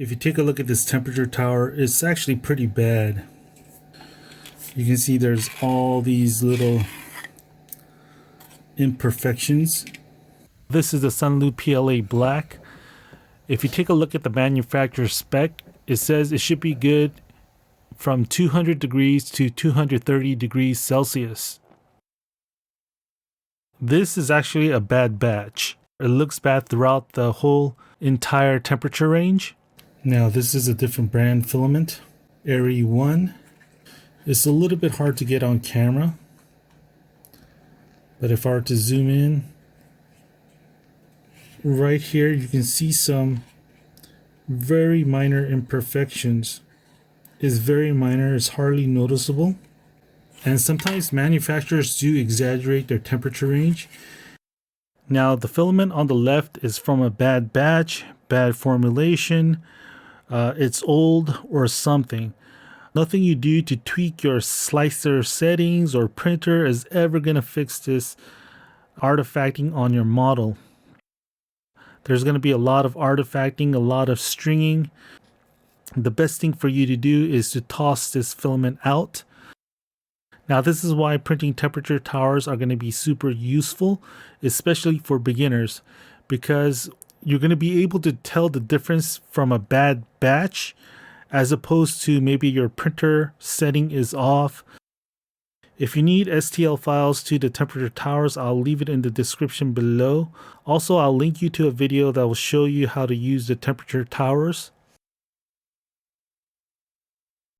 If you take a look at this temperature tower, it's actually pretty bad. You can see there's all these little imperfections. This is the Sunloop PLA Black. If you take a look at the manufacturer's spec, it says it should be good from 200 degrees to 230 degrees Celsius. This is actually a bad batch. It looks bad throughout the whole entire temperature range. Now this is a different brand filament, Airy 1. It's a little bit hard to get on camera, but if I were to zoom in, right here you can see some very minor imperfections. It's very minor, it's hardly noticeable. And sometimes manufacturers do exaggerate their temperature range. Now the filament on the left is from a bad batch, bad formulation, it's old or something. Nothing you do to tweak your slicer settings or printer is ever going to fix this artifacting on your model. There's going to be a lot of artifacting, a lot of stringing. The best thing for you to do is to toss this filament out. Now this is why printing temperature towers are going to be super useful, especially for beginners, because you're going to be able to tell the difference from a bad batch as opposed to maybe your printer setting is off. If you need STL files to the temperature towers, I'll leave it in the description below. Also, I'll link you to a video that will show you how to use the temperature towers.